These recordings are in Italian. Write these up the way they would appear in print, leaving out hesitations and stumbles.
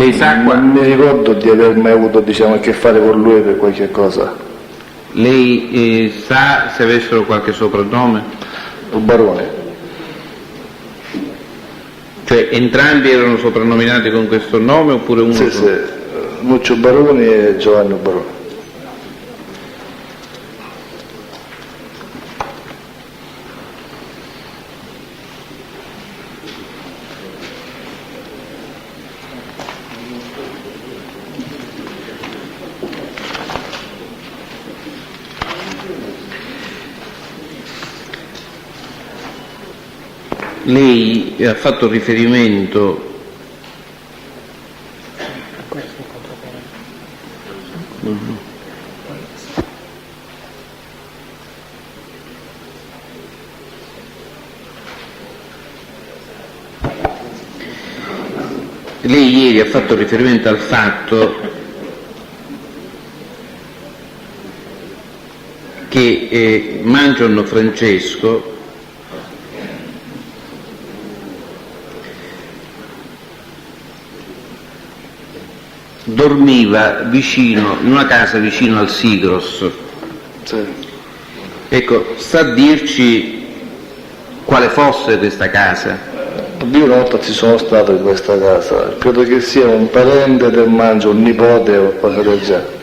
Lei sa non mi ricordo di aver mai avuto, diciamo, a che fare con lui per qualche cosa. Lei sa se avessero qualche soprannome? Barone. Cioè entrambi erano soprannominati con questo nome oppure uno Sì, solo? sì, Lucio Baroni e Giovanni Baroni. Lei ha fatto riferimento al fatto che Mangion Francesco dormiva vicino, in una casa vicino al Sigros. Sì. Ecco, sa dirci quale fosse questa casa? Io una volta ci sono stato in questa casa, credo che sia un parente del Mangio, un nipote o qualcosa del genere.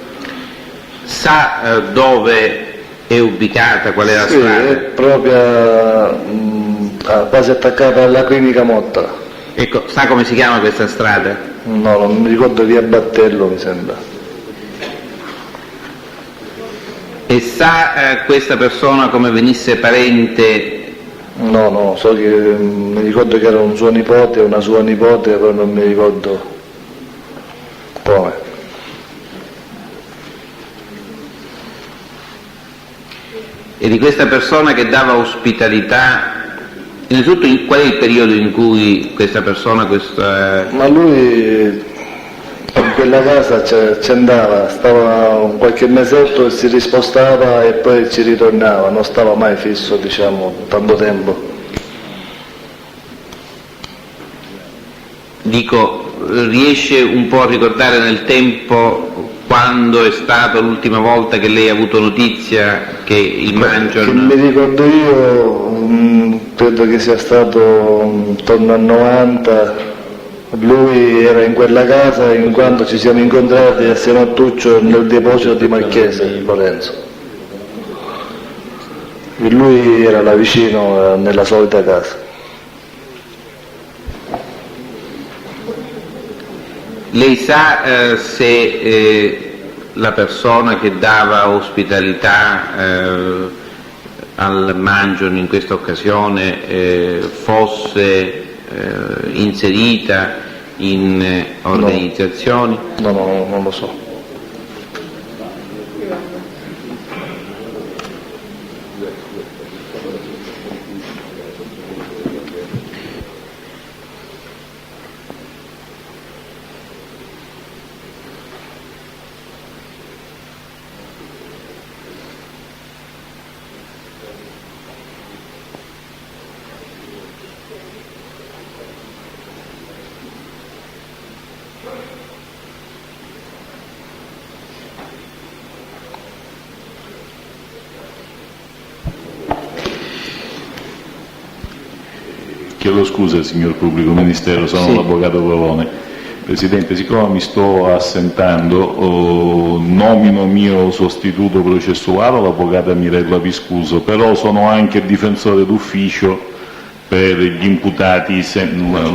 Sa dove è ubicata, qual è la Sì, strada? è proprio quasi attaccata alla clinica Motta. Ecco, sa come si chiama questa strada? No, non mi ricordo, via Battello mi sembra. E sa questa persona come venisse parente? No, so che mi ricordo che era un suo nipote, una sua nipote, però non mi ricordo come. E di questa persona che dava ospitalità, innanzitutto qual è il periodo in cui questa persona, Ma lui in quella casa ci andava, stava qualche mesetto e si rispostava e poi ci ritornava, non stava mai fisso, diciamo, tanto tempo. Dico, riesce un po' a ricordare nel tempo quando è stata l'ultima volta che lei ha avuto notizia che il Mangion... Che mi ricordo io, credo che sia stato intorno al 90, lui era in quella casa in quanto ci siamo incontrati assieme a Tuccio nel deposito di Marchese, Lorenzo. E lui era là vicino, nella solita casa. Lei sa se la persona che dava ospitalità al Mangion in questa occasione fosse inserita in organizzazioni? No, non lo so. Chiedo scusa, signor Pubblico Ministero, sono Sì. l'Avvocato Pavone. Presidente, siccome mi sto assentando, nomino mio sostituto processuale l'Avvocata Mirella Viscuso, però sono anche difensore d'ufficio per gli imputati,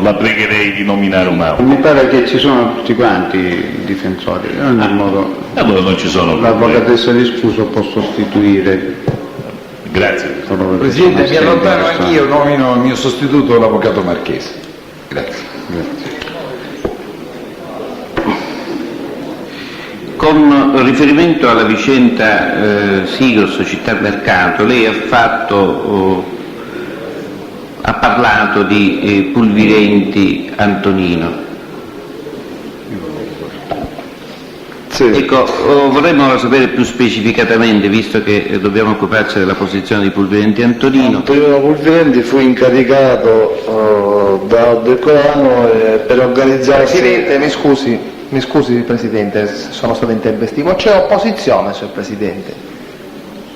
la pregherei di nominare un altro. Mi pare che ci sono tutti quanti i difensori, in ogni modo Allora non ci sono problemi. l'avvocatessa Viscuso può sostituire. Grazie. Presidente, mi allontano anch'io, nomino il mio sostituto l'Avvocato Marchese. Grazie. Con riferimento alla vicenda Sigros Città Mercato, lei ha parlato di Pulvirenti Antonino. Sì. Ecco, vorremmo sapere più specificatamente, visto che dobbiamo occuparci della posizione di Pulvirenti Antonino. Antonino Pulvirenti fu incaricato del Corano per organizzarsi. Presidente, mi scusi Presidente, sono stato intempestivo. C'è opposizione, signor Presidente.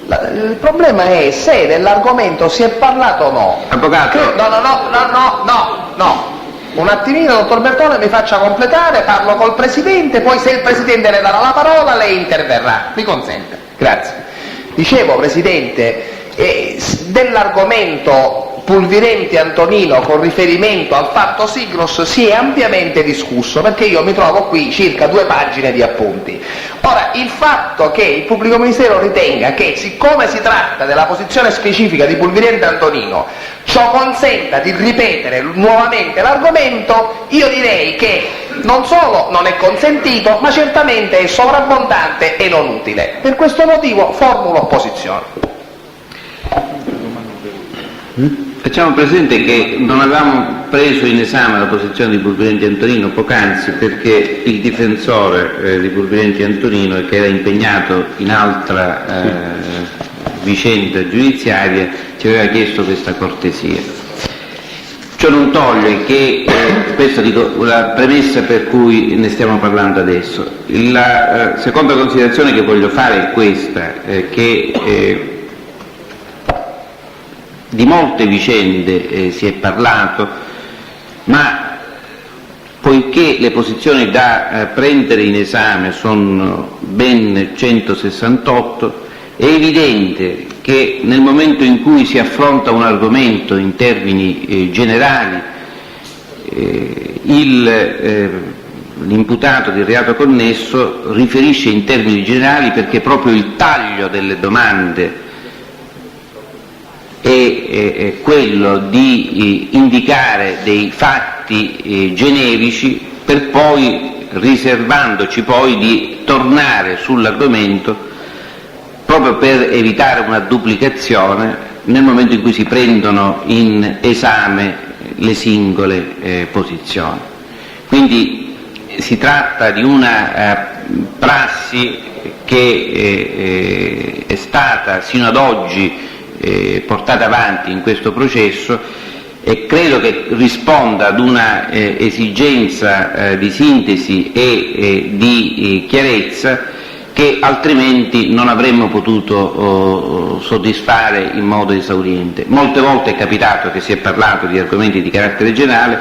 Il problema è se dell'argomento si è parlato o no. Avvocato. No. Un attimino, dottor Bertone, mi faccia completare, parlo col Presidente, poi se il Presidente le darà la parola lei interverrà. Mi consente. Grazie. Dicevo, Presidente, dell'argomento Pulvirenti Antonino con riferimento al fatto Sigros si è ampiamente discusso, perché io mi trovo qui circa 2 pagine di appunti. Ora, il fatto che il pubblico ministero ritenga che, siccome si tratta della posizione specifica di Pulvirenti Antonino, ciò consenta di ripetere nuovamente l'argomento, io direi che non solo non è consentito, ma certamente è sovrabbondante e non utile. Per questo motivo formulo opposizione. Facciamo presente che non avevamo preso in esame la posizione di Pulvirenti Antonino poc'anzi perché il difensore di Pulvirenti Antonino, che era impegnato in altra vicenda giudiziaria, ci aveva chiesto questa cortesia. Ciò non toglie che, questo dico la premessa per cui ne stiamo parlando adesso. La seconda considerazione che voglio fare è questa, che di molte vicende si è parlato, ma poiché le posizioni da prendere in esame sono ben 168, è evidente che nel momento in cui si affronta un argomento in termini generali, l'imputato di reato connesso riferisce in termini generali perché proprio il taglio delle domande è quello di indicare dei fatti generici per poi, riservandoci poi di tornare sull'argomento proprio per evitare una duplicazione nel momento in cui si prendono in esame le singole posizioni. Quindi si tratta di una prassi che è stata sino ad oggi portata avanti in questo processo e credo che risponda ad una esigenza di sintesi e di chiarezza che altrimenti non avremmo potuto soddisfare in modo esauriente. Molte volte è capitato che si è parlato di argomenti di carattere generale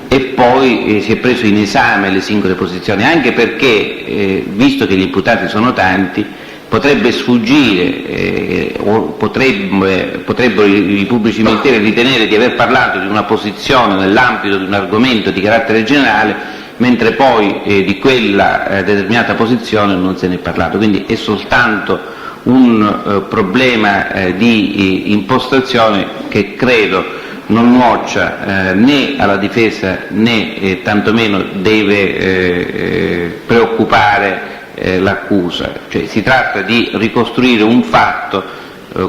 e poi si è preso in esame le singole posizioni, anche perché, visto che gli imputati sono tanti, potrebbe sfuggire o potrebbero i pubblici ministeri ritenere di aver parlato di una posizione nell'ambito di un argomento di carattere generale, mentre poi di quella determinata posizione non se ne è parlato. Quindi è soltanto un problema di impostazione che credo non nuoccia né alla difesa né tantomeno deve preoccupare l'accusa. Cioè, si tratta di ricostruire un fatto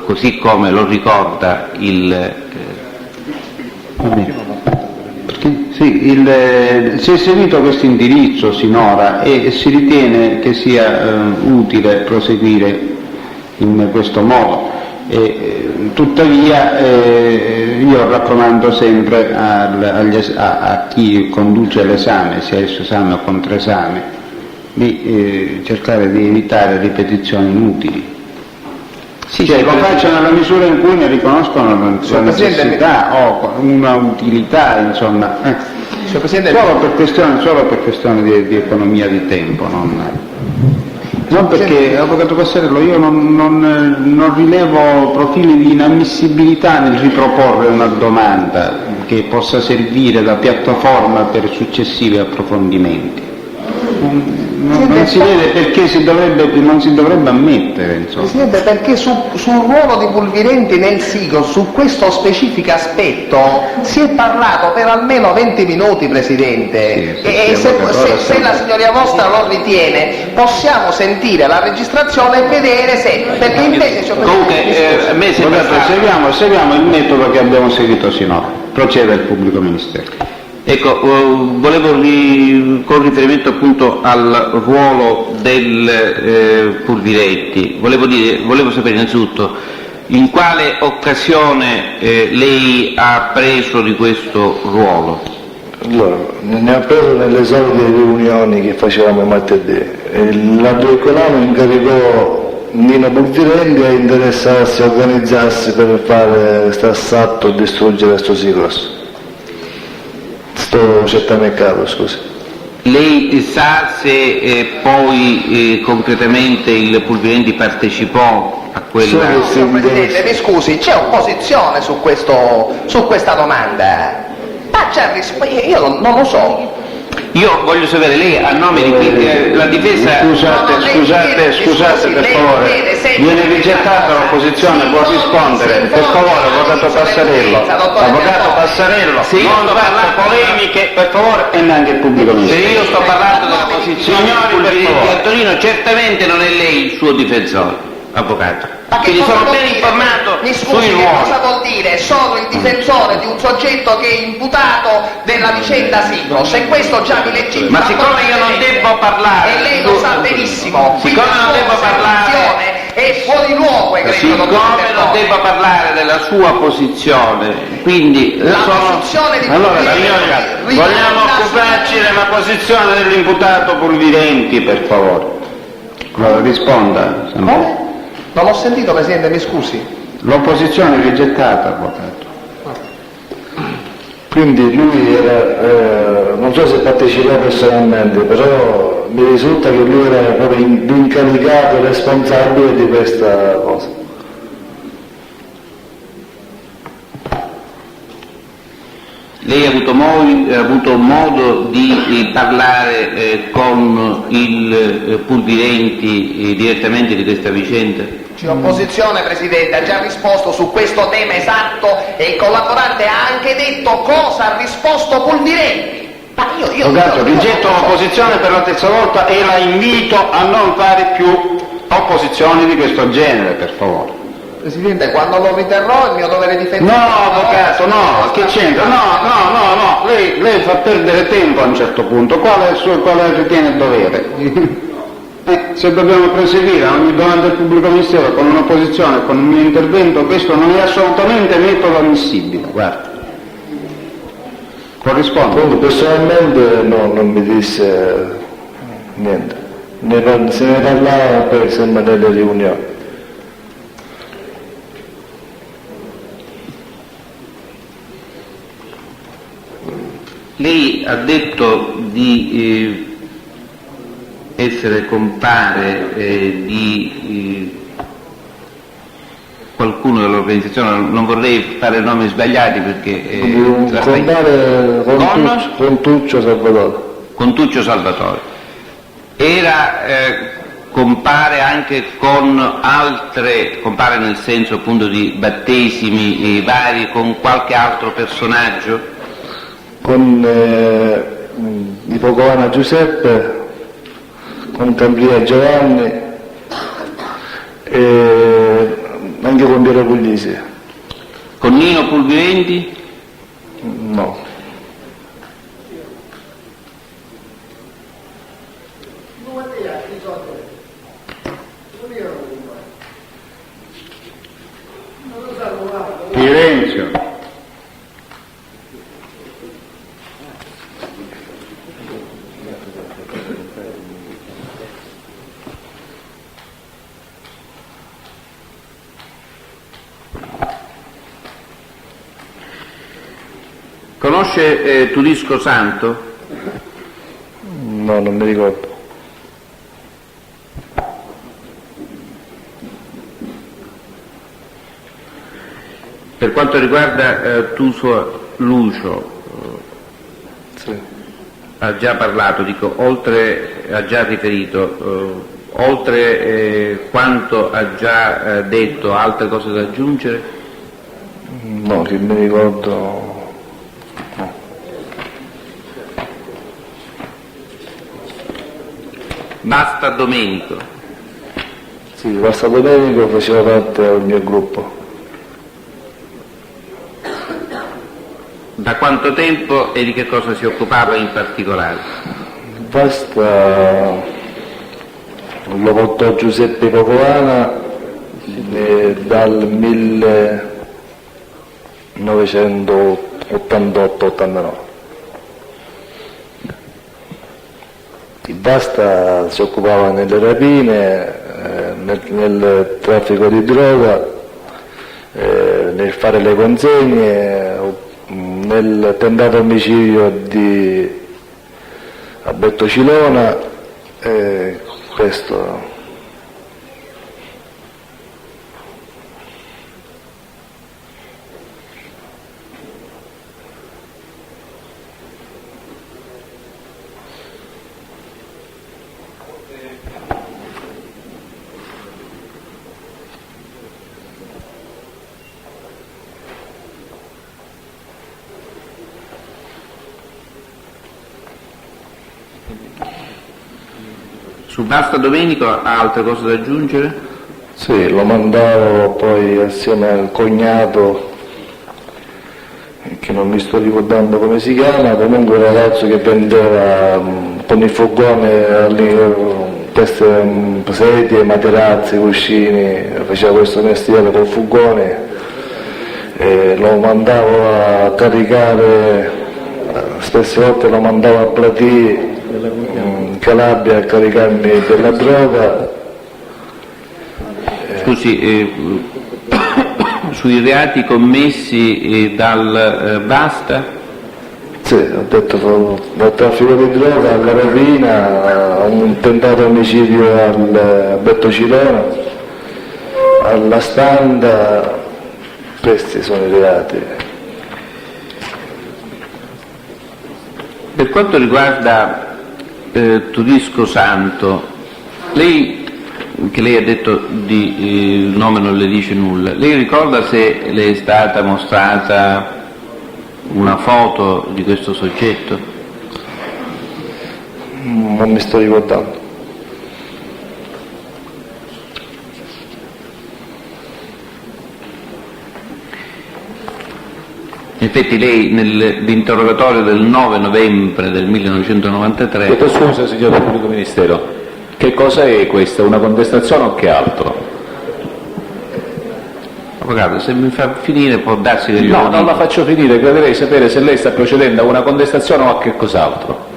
così come lo ricorda il... si è seguito questo indirizzo sinora e si ritiene che sia utile proseguire in questo modo. Tuttavia io raccomando sempre a chi conduce l'esame, sia esso esame o controesame, di cercare di evitare ripetizioni inutili. Cioè, lo facciano nella misura in cui ne riconoscono la necessità o una utilità, insomma, solo per questione di economia di tempo, non perché, Avvocato Passarello, io non rilevo profili di inammissibilità nel riproporre una domanda che possa servire da piattaforma per successivi approfondimenti. Non si vede perché non si dovrebbe ammettere, insomma. Presidente, perché sul ruolo di Pulvirenti nel SIGO, su questo specifico aspetto, si è parlato per almeno 20 minuti, Presidente. Sì, e se la signoria vostra lo ritiene, possiamo sentire la registrazione e vedere se... Perché invece... Comunque, a me sembra... Seguiamo il metodo che abbiamo seguito sinora. Procede il pubblico ministero. Ecco, volevo con riferimento appunto al ruolo del Pulvirenti, volevo sapere innanzitutto In quale occasione lei ha preso di questo ruolo? Allora, ne ha preso nelle solite riunioni che facevamo martedì. L'Adricolano incaricò Nino Pulvirenti a interessarsi, a organizzarsi per fare questo assalto e distruggere questo Sigros. Sto certamercato, scusi. Lei sa se poi concretamente il Pulvirenti partecipò a quella... Signor Presidente, mi scusi, c'è opposizione su questa domanda? Io non lo so. Io voglio sapere, lei a nome di chi la difesa... Scusate per favore, viene rigettata l'opposizione, può rispondere, per favore, avvocato Passarello, non fate polemiche, per favore, e neanche il pubblico Se ministero. io sto parlando della posizione di Antonino, certamente non è lei il suo difensore, avvocato. Quindi sono ben informato Mi sui scusi, che ruoli. cosa vuol dire? Sono il difensore di un soggetto che è imputato della vicenda Sigros e questo già mi legittima. Ma siccome io non devo parlare... E lei lo sa benissimo. Siccome non devo parlare... È fuori luogo, Siccome non devo parlare della sua posizione, quindi posizione di Allora, Pulvirenti signori, vogliamo riguarda occuparci della posizione dell'imputato Pulvirenti, per favore. Allora, risponda. Come? Non l'ho sentito, Presidente, mi scusi. L'opposizione è rigettata, avvocato. Quindi lui era, non so se partecipò personalmente, però mi risulta che lui era proprio l'incaricato e responsabile di questa cosa. lei ha avuto modo di parlare con il Pulvirenti direttamente di questa vicenda? L'opposizione, Presidente, ha già risposto su questo tema esatto e il collaborante ha anche detto cosa ha risposto Pulvirenti. Ma Avvocato, rigetto l'opposizione per la terza volta e la invito a non fare più opposizioni di questo genere, per favore. Presidente, quando lo riterrò è il mio dovere difensivo. No, avvocato, no, che c'entra? No, lei fa perdere tempo a un certo punto. Quale ritiene il dovere? Se dobbiamo proseguire ogni domanda del pubblico ministero con un'opposizione, con un mio intervento, questo non è assolutamente metodo ammissibile, guarda. Corrisponde. Comunque personalmente no, non mi disse niente, se ne parlava per esempio nelle riunioni. Lei ha detto di essere compare di qualcuno dell'organizzazione, non vorrei fare nomi sbagliati perché... Compare Contuccio Salvatore. Contuccio Salvatore. Era compare anche con altre, compare nel senso appunto di battesimi vari, con qualche altro personaggio? Con Ipocoana Giuseppe, con Tambria Giovanni e anche con Piero Puglisi. Con Nino Pulvirenti? No. Silenzio. Conosce Turisco Santo? No, non mi ricordo. Per quanto riguarda Tuso Lucio, Sì. ha già parlato, dico, ha già riferito, oltre quanto ha già detto, altre cose da aggiungere? No, che mi ricordo. No. Basta Domenico. Sì, Basta Domenico faceva parte del mio gruppo. Da quanto tempo e di che cosa si occupava in particolare? Basta lo portò Giuseppe Popoana dal 1988-89. Il Basta si occupava nelle rapine, nel traffico di droga, nel fare le consegne, nel tentato omicidio di Alberto Cilona, questo. Su Basta Domenico ha altre cose da aggiungere? Sì, lo mandavo poi assieme al cognato, che non mi sto ricordando come si chiama, comunque un ragazzo che vendeva con il fogone queste sedie, materassi, cuscini, faceva questo mestiere col furgone, lo mandavo a caricare, spesse volte lo mandavo a Platì, in Calabria, a caricarmi della droga. Scusi, sui reati commessi dal Basta? Sì, ho detto dal traffico di droga alla rapina, a un tentato omicidio al Alberto Cilona, alla Standa, questi sono i reati. Per quanto riguarda Turisco Santo, lei, che lei ha detto il nome non le dice nulla, lei ricorda se le è stata mostrata una foto di questo soggetto? Non mi sto ricordando. In effetti lei nell'interrogatorio del 9 novembre del 1993... Chiedo scusa, signor Pubblico Ministero, che cosa è questa? Una contestazione o che altro? Avvocato, se mi fa finire può darsi che... No, non la faccio finire, crederei sapere se lei sta procedendo a una contestazione o a che cos'altro.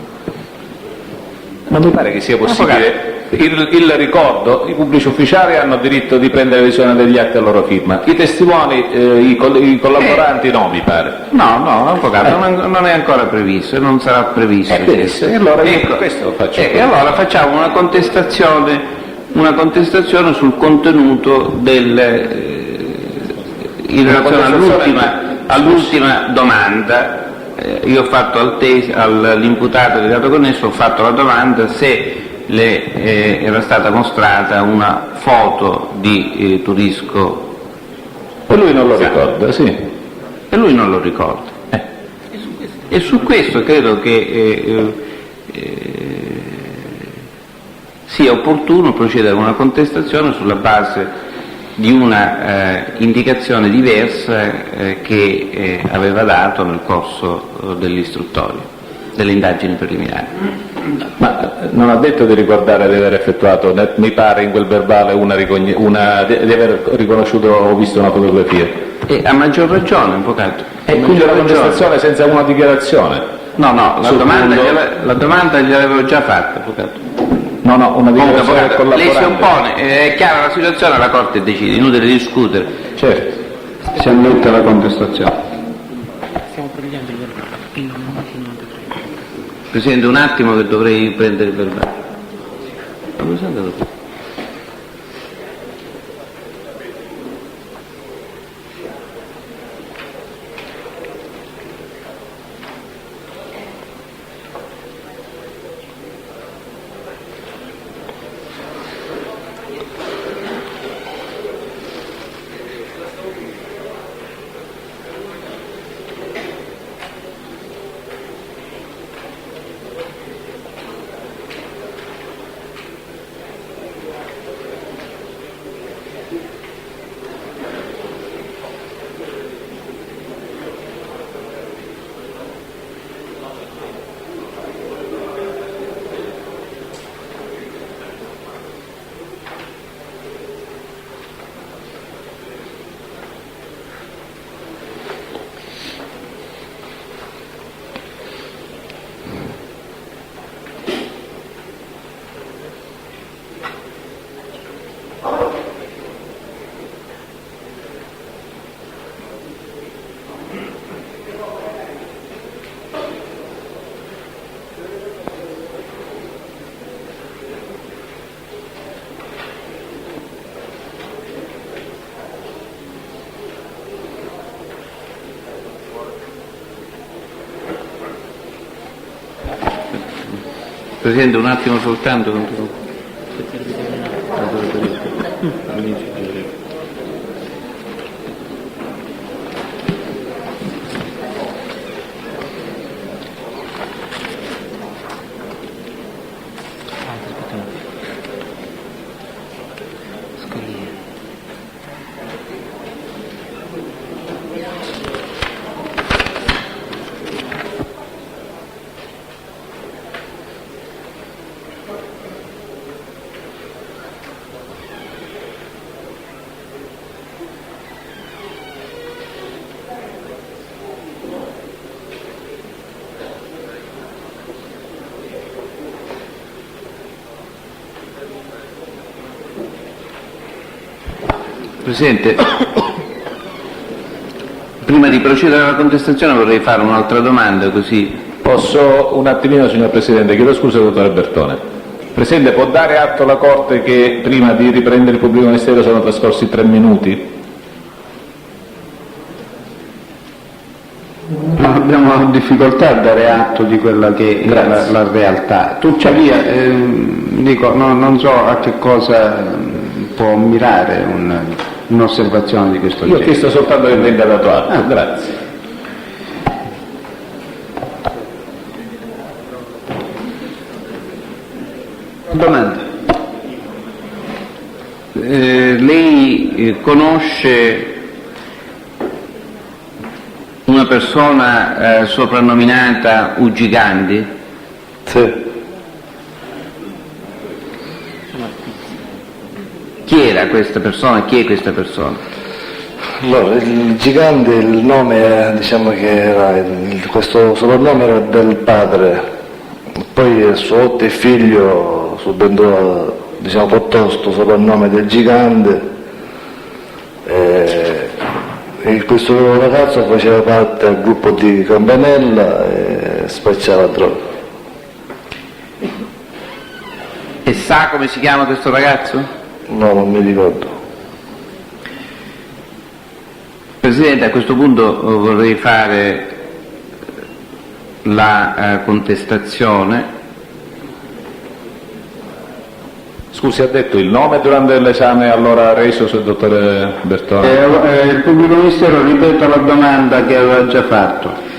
Non mi pare che sia possibile. Il ricordo, i pubblici ufficiali hanno diritto di prendere visione degli atti a loro firma, i testimoni, i collaboranti no, mi pare. No, avvocato, non è ancora previsto, non sarà previsto. Benissimo, e allora ecco, questo lo faccio. E allora facciamo una contestazione sul contenuto in relazione all'ultima domanda. Io ho fatto all'imputato del reato connesso, ho fatto la domanda se era stata mostrata una foto di Turisco. E lui non lo ricorda, sì. E lui non lo ricorda. E su questo credo che sia opportuno procedere a una contestazione sulla base di una indicazione diversa che aveva dato nel corso dell'istruttoria, delle indagini preliminari. Ma non ha detto di ricordare di aver effettuato, mi pare in quel verbale, di aver riconosciuto o visto una fotografia? E a maggior ragione, avvocato. E quindi la contestazione senza una dichiarazione? No, la domanda gliel'avevo già fatta, avvocato. No, una dichiarazione del collaborante. Lei si oppone, è chiara la situazione, la Corte decide, inutile discutere. Certo. Si ammette la contestazione. Stiamo prendendo il verbale. Presidente, un attimo che dovrei prendere il verbale. Presidente, un attimo soltanto. Presidente, prima di procedere alla contestazione vorrei fare un'altra domanda, così. Posso un attimino, signor Presidente? Chiedo scusa, dottore Bertone. Presidente, può dare atto alla Corte che prima di riprendere il pubblico ministero sono trascorsi 3 minuti? Abbiamo difficoltà a dare atto di quella che è la realtà. Tuttavia, non so a che cosa può mirare un'osservazione di questo genere. Io ho chiesto soltanto che venga dato atto. Grazie. Domanda. Lei conosce una persona soprannominata Ugi Gandhi? Sì. Chi era questa persona? Chi è questa persona? Allora, il gigante, il nome, diciamo che era, questo soprannome era del padre, poi suo otto figlio subentrò, diciamo, piuttosto soprannome del gigante, e questo ragazzo faceva parte del gruppo di Campanella e spacciava droga. E sa come si chiama questo ragazzo? No, non mi ricordo. Presidente, a questo punto vorrei fare la contestazione. Scusi, ha detto il nome durante l'esame allora reso sul dottore Bertone? Il pubblico ministero ripeta la domanda che aveva già fatto.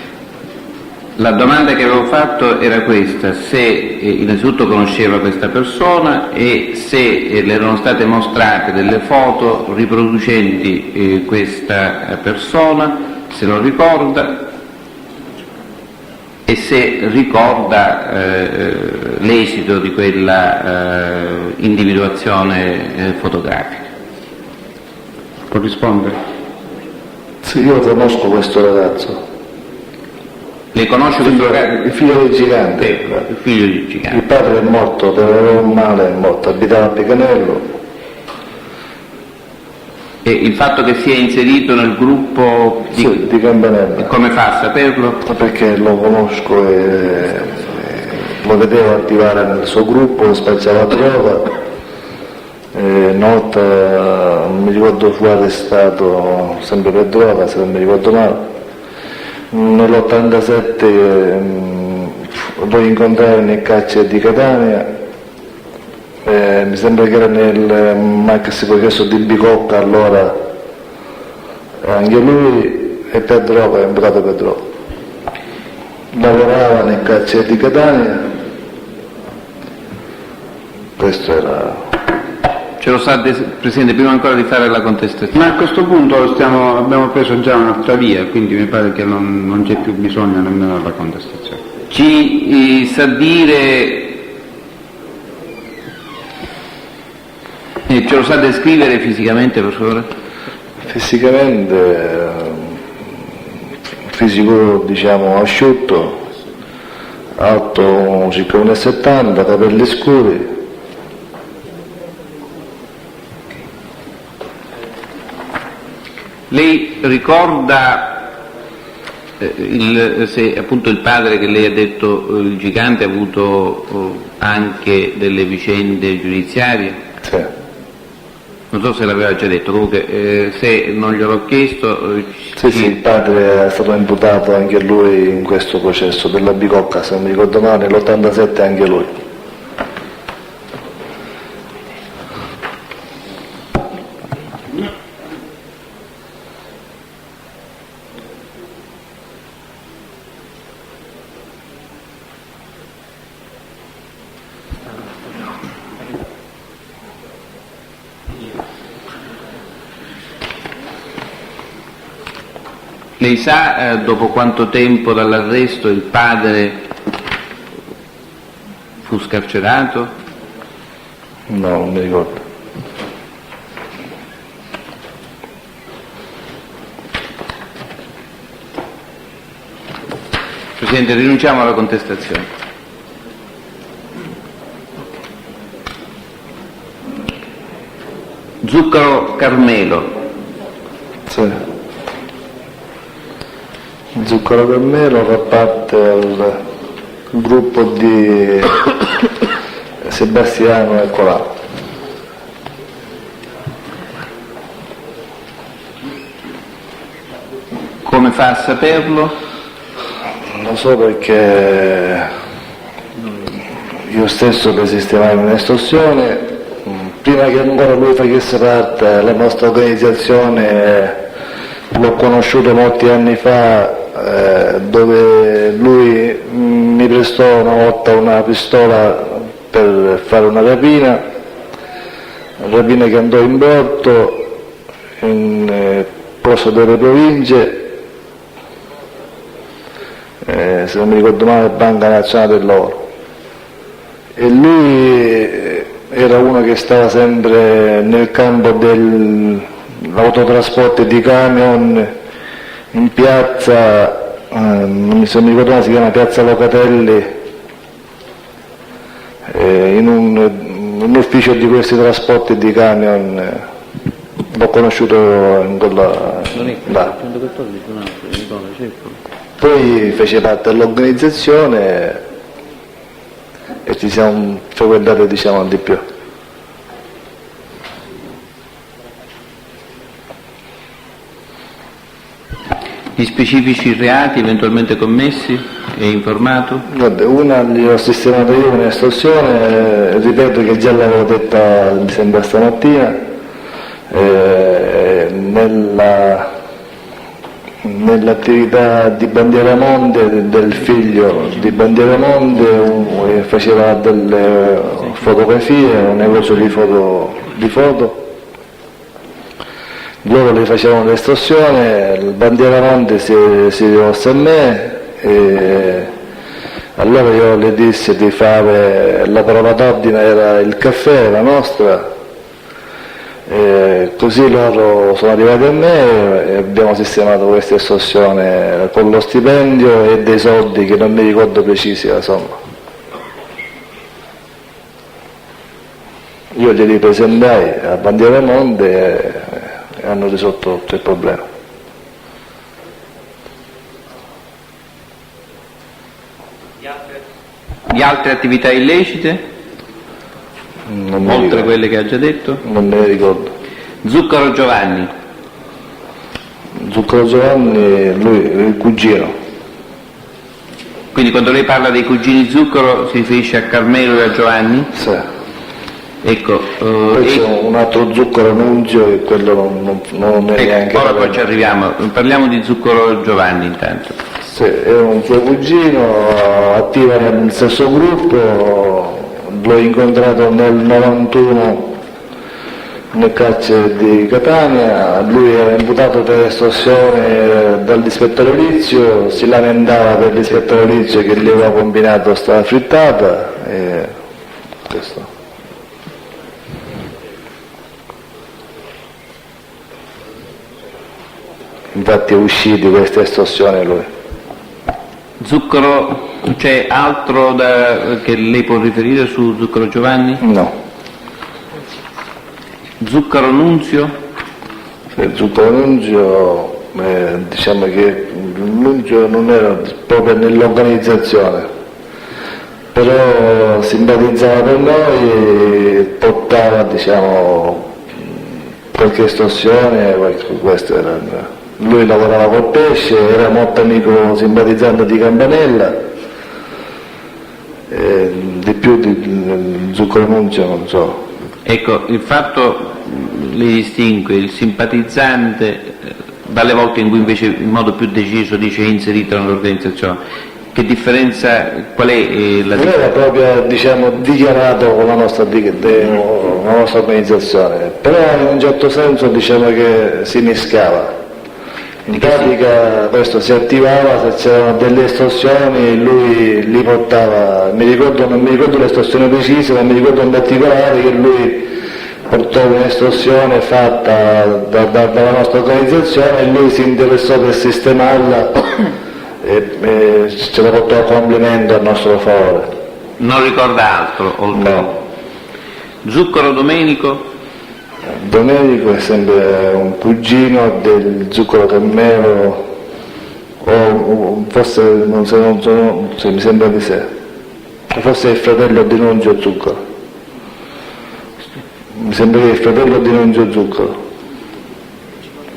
La domanda che avevo fatto era questa: se innanzitutto conosceva questa persona e se le erano state mostrate delle foto riproducenti questa persona, se lo ricorda, e se ricorda l'esito di quella individuazione fotografica. Può rispondere? Sì, io conosco questo ragazzo. Lei conosce questo ragazzo? Il figlio del gigante. Il figlio del gigante. Il padre è morto, per avere un male è morto, abitava a Picanello. E il fatto che sia inserito nel gruppo di Campanella. Come fa a saperlo? Perché lo conosco e lo vedevo attivare nel suo gruppo, spacciava droga. Nota, non mi ricordo, fu arrestato sempre per droga, se non mi ricordo male. Nell'87 lo incontrai nel carcere di Catania, mi sembra che era nel maxi processo di Bicocca, allora anche lui è per droga, è imputato per droga. Lavorava nel carcere di Catania, questo era. Ce lo sa, Presidente, prima ancora di fare la contestazione. Ma a questo punto abbiamo preso già un'altra via, quindi mi pare che non c'è più bisogno nemmeno della contestazione. Ci sa dire, ce lo sa descrivere fisicamente, per favore? Fisicamente, fisico diciamo asciutto, alto circa 1,70 m, capelli scuri. Lei ricorda se appunto il padre che lei ha detto, il gigante, ha avuto anche delle vicende giudiziarie? Sì. Non so se l'aveva già detto, comunque se non gliel'ho chiesto. Sì, il padre è stato imputato anche lui in questo processo della Bicocca, se non mi ricordo male, nell'87 anche lui. Lei sa dopo quanto tempo dall'arresto il padre fu scarcerato? No, non mi ricordo. Presidente, rinunciamo alla contestazione. Zuccaro Carmelo. Sì. Zuccaro Carmelo fa parte del gruppo di Sebastiano e Colà. Come fa a saperlo? Lo so perché io stesso per sistemare un'estorsione, prima che ancora lui facesse parte della nostra organizzazione, l'ho conosciuto molti anni fa, dove lui mi prestò una volta una pistola per fare una rapina che andò in porto in Prosso delle Province, se non mi ricordo male, Banca Nazionale del Lavoro, e lui era uno che stava sempre nel campo dell'autotrasporto di camion in piazza, non mi ricordo come si chiama, piazza Locatelli, in un ufficio di questi trasporti di camion. L'ho conosciuto in quella là. Poi fece parte dell'organizzazione e ci siamo frequentati, diciamo, di più. Gli specifici reati eventualmente commessi? È informato? Guarda, una gli ho sistemato io un'estorsione, ripeto che già l'avevo detta, mi sembra stamattina, nell'attività di Bandieramonte, del figlio di Bandieramonte, faceva delle fotografie, un negozio di foto. Loro le facevano l'estorsione, il Bandieramonte si rivolse a me e allora io le dissi di fare la parola d'ordine, era il caffè, la nostra. Così loro sono arrivati a me e abbiamo sistemato questa estorsione con lo stipendio e dei soldi che non mi ricordo precisi la somma. Io glieli presentai a Bandieramonte e hanno risolto tutto il problema. Di altre attività illecite? Oltre quelle che ha già detto? Non me ne ricordo. Zuccaro Giovanni. Zuccaro Giovanni, lui è il cugino. Quindi quando lei parla dei cugini Zuccaro si riferisce a Carmelo e a Giovanni? Sì. Ecco, poi c'è un altro Zuccaro Nunzio e quello non è neanche... Ora poi ci arriviamo, parliamo di Zuccaro Giovanni intanto. Sì, è un suo cugino, attiva nel stesso gruppo, l'ho incontrato nel 91 nel carcere di Catania, lui era imputato per estorsione dall'ispettore Lizio, si lamentava per l'ispettore Lizio che gli aveva combinato sta frittata e questo. Infatti è uscito di questa estorsione lui. Zuccaro, c'è altro che lei può riferire su Zuccaro Giovanni? No. Zuccaro Nunzio? Zuccaro Nunzio, diciamo che Nunzio non era proprio nell'organizzazione, però simpatizzava per noi, portava, diciamo, qualche estorsione, questo era. Lui lavorava col pesce, era molto amico simpatizzante di Campanella, di più di Zuccaro Nunzio non so. Ecco, il fatto le distingue il simpatizzante dalle volte in cui invece in modo più deciso dice inserito nell'organizzazione. Che differenza, qual è la differenza? Non era proprio, diciamo, dichiarato con la nostra organizzazione, però in un certo senso diciamo che si mischiava. In pratica questo si attivava, se c'erano delle estorsioni lui li portava, non mi ricordo l'estorsione precisa, ma mi ricordo in particolare che lui portò un'estorsione fatta dalla nostra organizzazione e lui si interessò per sistemarla e ce la portò a complimento al nostro favore. Non ricorda altro? Oltre. No. Zuccaro Domenico? Domenico è sempre un cugino del Zuccaro Cammero, o forse mi sembra di sé, forse è il fratello di Nunzio Zuccaro. Mi sembra che è il fratello di Nunzio Zuccaro.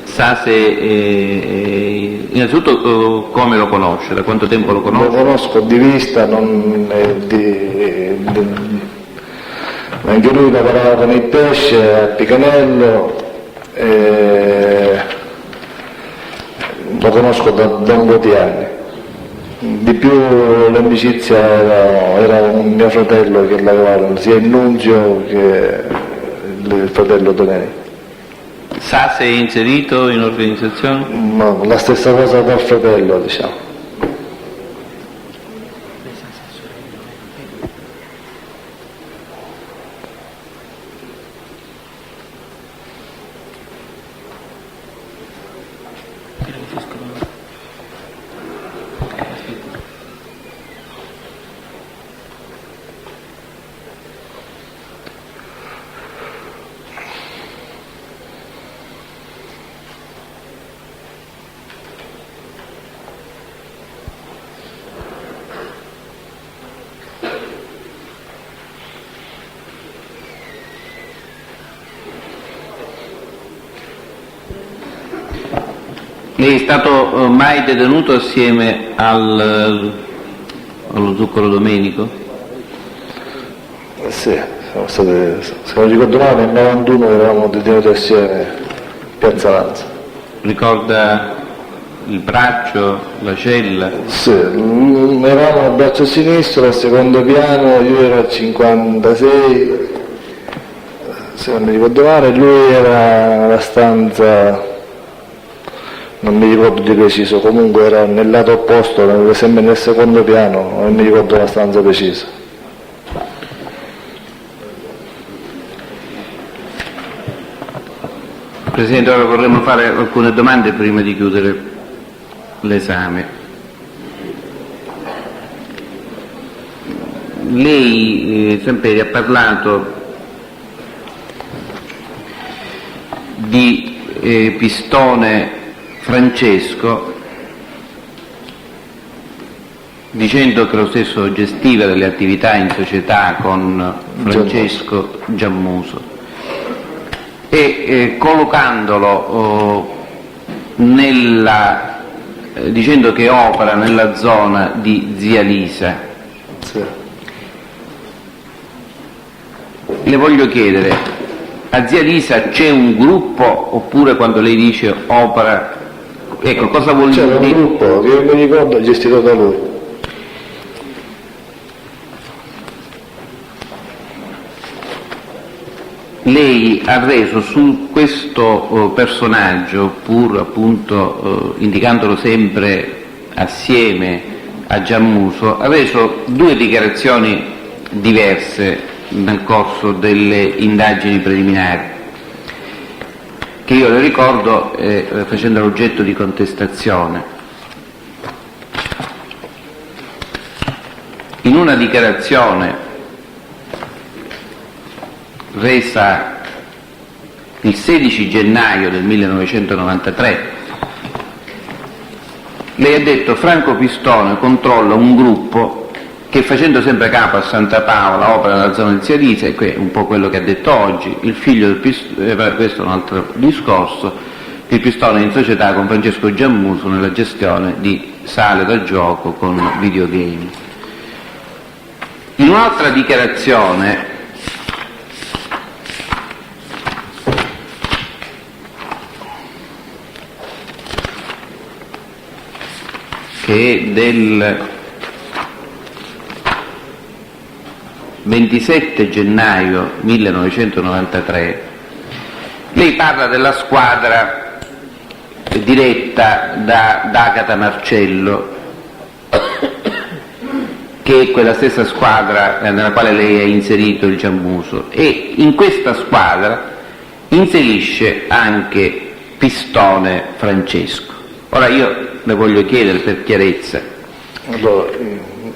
Sa se innanzitutto come lo conosce, da quanto tempo lo conosce? Lo conosco di vista, anche lui lavorava con il pesce a Picanello, lo conosco da un po' di anni. Di più l'amicizia era un mio fratello che lavorava sia in Nunzio che il fratello Domenico. Sa se è inserito in organizzazione? No, la stessa cosa dal fratello, diciamo. Lei è stato mai detenuto assieme allo Zuccaro Domenico? Sì, se non ricordo male nel 91 eravamo detenuti assieme in Piazza Lanza. Ricorda il braccio, la cella? Sì, eravamo al braccio sinistro, al secondo piano, io ero al 56, se non mi ricordo male, lui era alla stanza, non mi ricordo di preciso, comunque era nel lato opposto, sempre nel secondo piano, non mi ricordo la stanza precisa. Presidente, ora vorremmo fare alcune domande prima di chiudere l'esame. Lei sempre ha parlato di Pistone Francesco, dicendo che lo stesso gestiva delle attività in società con Francesco Giammuso e collocandolo dicendo che opera nella zona di Zia Lisa. Sì. Le voglio chiedere, a Zia Lisa c'è un gruppo oppure quando lei dice opera, ecco, cosa vuol dire? C'era un gruppo che mi ricordo gestito da lui. Lei ha reso su questo personaggio, pur appunto indicandolo sempre assieme a Giammuso, ha reso due dichiarazioni diverse nel corso delle indagini preliminari, che io le ricordo facendo l'oggetto di contestazione. In una dichiarazione resa il 16 gennaio del 1993, lei ha detto: Franco Pistone controlla un gruppo che, facendo sempre capo a Santa Paola, opera nella zona di Zia Lisa, e qui è un po' quello che ha detto oggi, il figlio del Pistone, questo è un altro discorso, il Pistone è in società con Francesco Giammuso nella gestione di sale da gioco con videogame. In un'altra dichiarazione che è del 27 gennaio 1993, lei parla della squadra diretta da Agata Marcello, che è quella stessa squadra nella quale lei ha inserito il Giammuso, e in questa squadra inserisce anche Pistone Francesco. Ora io le voglio chiedere per chiarezza, Allora,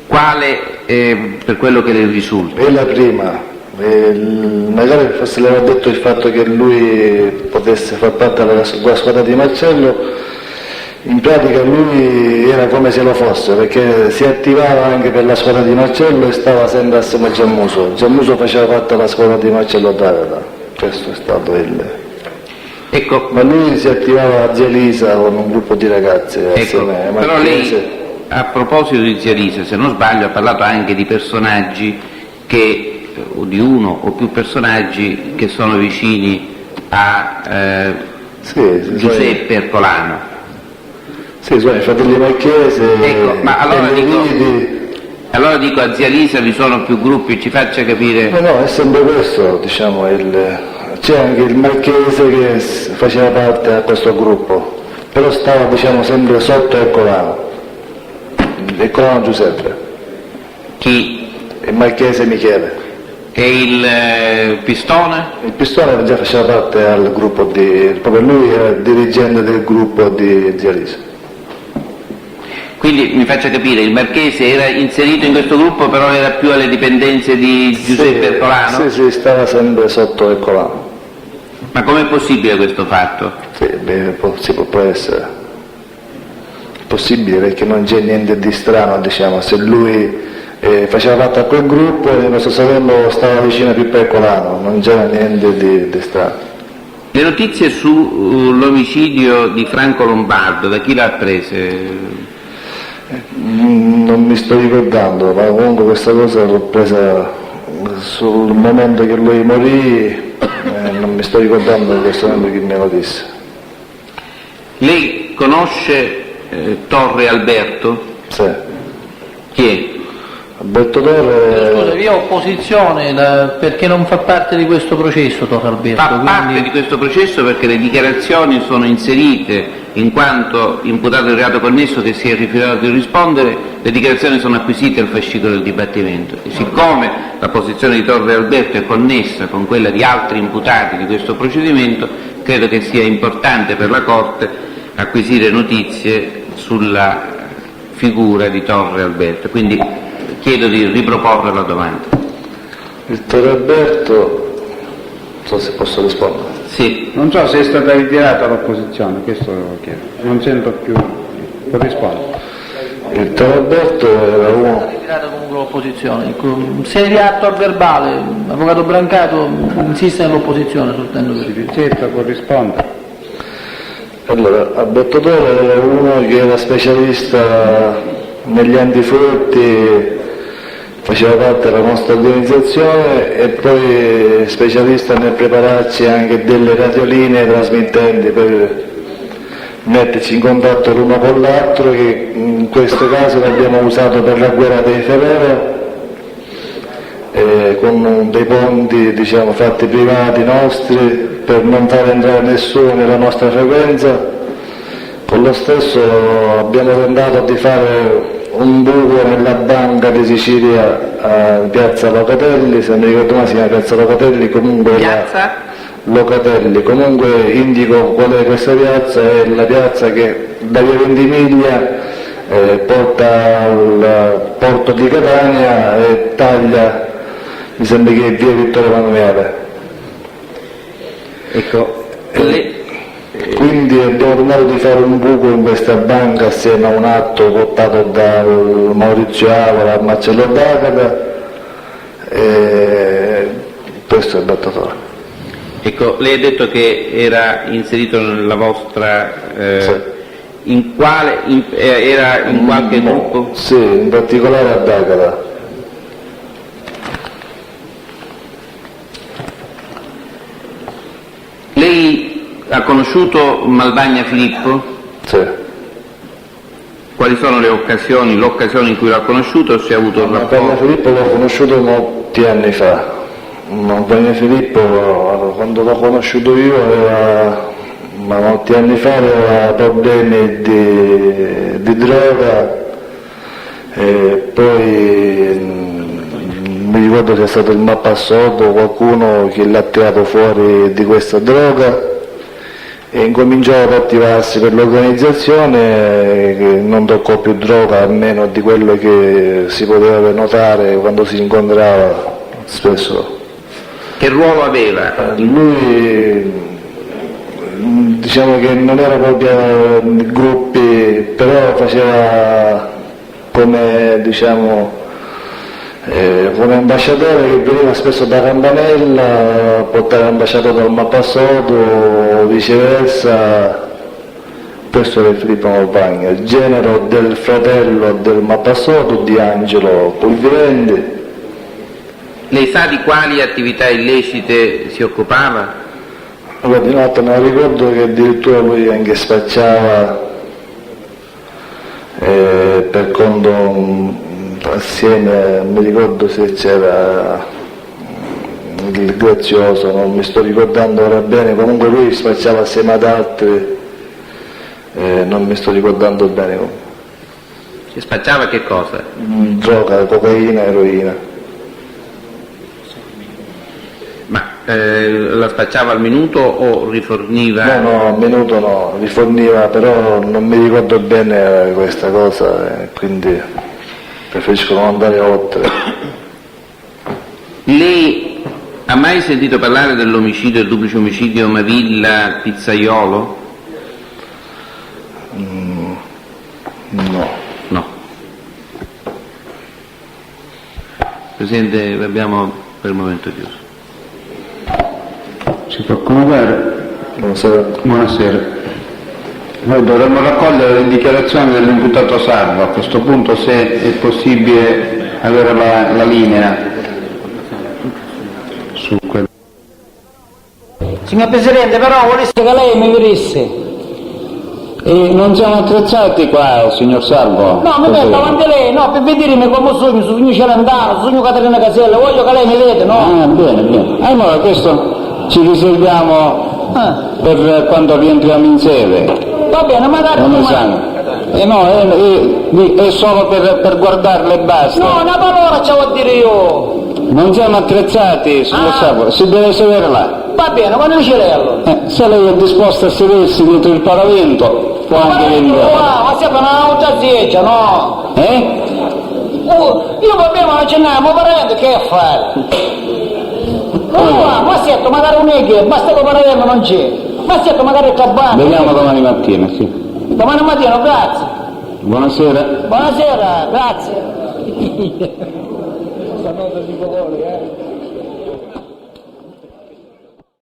quale, per quello che le risulta, è la prima, magari forse le aveva detto il fatto che lui potesse far parte della squadra di Marcello. In pratica lui era come se lo fosse, perché si attivava anche per la squadra di Marcello e stava sempre assieme a Giammuso. Giammuso faceva parte della squadra di Marcello D'Agata, questo è stato il... ecco, Ma lui si attivava a Zia Elisa con un gruppo di ragazze assieme a però Marchese. lei, a proposito di Zia Elisa, se non sbaglio, ha parlato anche di personaggi che, o di uno o più personaggi che sono vicini a Sì, Giuseppe Ercolano. Sì, sono i fratelli Marchese, Ecco, ma allora Pellegrini. allora dico, a Zia Elisa vi sono più gruppi, ci faccia capire. No, è sempre questo, diciamo, c'è anche il Marchese che faceva parte a questo gruppo, però stava, diciamo, sempre sotto Ercolano Giuseppe, Chi? e Marchese Michele. E il Pistone? Il Pistone già faceva parte al gruppo proprio lui era il dirigente del gruppo di Zia Elisa. Quindi mi faccia capire, il Marchese era inserito in questo gruppo, però era più alle dipendenze di Giuseppe Ercolano? Sì, stava sempre sotto Ercolano. Ma com'è possibile questo fatto? Sì, può essere. È possibile perché non c'è niente di strano, diciamo, se lui faceva parte a quel gruppo e il nostro fratello stava vicino a Pippo Ercolano, non c'era niente di strano. Le notizie sull'omicidio di Franco Lombardo, da chi l'ha prese? Non mi sto ricordando, ma comunque questa cosa l'ho presa sul momento che lui morì, non mi sto ricordando in questo momento chi me lo disse. Lei conosce Torre Alberto? Sì. Chi è? Alberto Torre... Scusa, io ho opposizione perché non fa parte di questo processo Torre Alberto. Fa parte di questo processo perché le dichiarazioni sono inserite in quanto imputato del reato connesso che si è rifiutato di rispondere, le dichiarazioni sono acquisite al fascicolo del dibattimento. E siccome la posizione di Torre Alberto è connessa con quella di altri imputati di questo procedimento, credo che sia importante per la Corte acquisire notizie sulla figura di Torre Alberto. Quindi chiedo di riproporre la domanda. Il Torre Alberto, non so se posso rispondere. Sì. Non so se è stata ritirata l'opposizione, questo lo chiedo. Non sento più per rispondere. Il Torre Alberto era uno... Ritirata comunque l'opposizione. Se è atto al verbale, l'avvocato Brancato insiste nell'opposizione sul tempo di Certo, può rispondere. Allora, Alberto Torre era uno che era specialista negli antifurti, faceva parte della nostra organizzazione e poi specialista nel prepararci anche delle radiolinee trasmittenti per metterci in contatto l'uno con l'altro, che in questo caso l'abbiamo usato per la guerra dei Ferrero, con dei ponti, diciamo, fatti privati nostri per non far entrare nessuno nella nostra frequenza. Con lo stesso abbiamo tentato di fare un buco nella banca di Sicilia a Piazza Locatelli, se mi ricordo male si chiama Piazza Locatelli, comunque Piazza? Locatelli, comunque indico qual è questa piazza, è la piazza che da via Ventimiglia porta al porto di Catania e taglia, mi sembra che è via Vittorio Emanuele. Ecco, Quindi abbiamo tentato di fare un buco in questa banca assieme a un atto portato da Maurizio Avola a Marcello D'Agata, e questo è il battatore. ecco, lei ha detto che era inserito nella vostra... in quale... era in qualche gruppo? Sì, in particolare a D'Agata. Lei ha conosciuto Malvagna Filippo? Sì. Quali sono l'occasione in cui l'ha conosciuto, o se ha avuto un Malvagna rapporto? Filippo l'ho conosciuto molti anni fa. Malvagna Filippo, quando l'ho conosciuto io, aveva ma molti anni fa aveva problemi di droga e poi mi ricordo che è stato il Mappassotto, qualcuno che l'ha tirato fuori di questa droga e incominciò ad attivarsi per l'organizzazione, che non toccò più droga, almeno di quello che si poteva notare quando si incontrava spesso. Che ruolo aveva? Lui diciamo che non era proprio di gruppi, però faceva come diciamo come ambasciatore che veniva spesso da Campanella, portava ambasciatore al Mappassotto, viceversa. Questo era Filippo Malvagna, il genero del fratello del Mappassotto, di Angelo Pulvirenti. Lei sa di quali attività illecite si occupava? Allora, di notte me lo ricordo che addirittura lui anche spacciava per conto assieme, mi ricordo se c'era il Grazioso, non mi sto ricordando ora bene, comunque lui spacciava assieme ad altri, non mi sto ricordando bene. Si spacciava che cosa? Droga, cocaina, eroina. Ma la spacciava al minuto o riforniva? No, al minuto no, riforniva, però non mi ricordo bene questa cosa, quindi preferisco non andare oltre. Lei ha mai sentito parlare dell'omicidio, del duplice omicidio Mavilla Pizzaiolo? No. No. Presidente, abbiamo per il momento chiuso. Si può accomodare? Buonasera. Buonasera. Noi dovremmo raccogliere le dichiarazioni dell'imputato Sardo, a questo punto se è possibile avere la linea su quello. Signor Presidente, però volesse che lei mi venisse. Non siamo attrezzati qua, signor Salvo. No, mi metto davanti a lei, no, per vedermi come sogno Celentano, sogno Caterina Casella, voglio che lei mi vede, no? Ah, bene, bene. Allora questo ci riserviamo per quando rientriamo in sede. Va bene, magari Un domani. esame. No, è solo per guardarle e basta. No, una parola ce l'ho dire io. Non siamo attrezzati, signor Salvo, si deve sedere là. Va bene, quando ce l'è allora? Se lei è disposto a sedersi dietro il paravento, può anche venire. Ma sempre una giazzieggia, no? Io va bene, ma non ce n'è, ma paravento che fare? Ma sento, magari un eghe, basta che paravento non c'è. Ma sento, magari il cabano. Vediamo domani mattina, sì. Domani mattina, grazie. Buonasera. Buonasera, grazie. Questa nota di colore,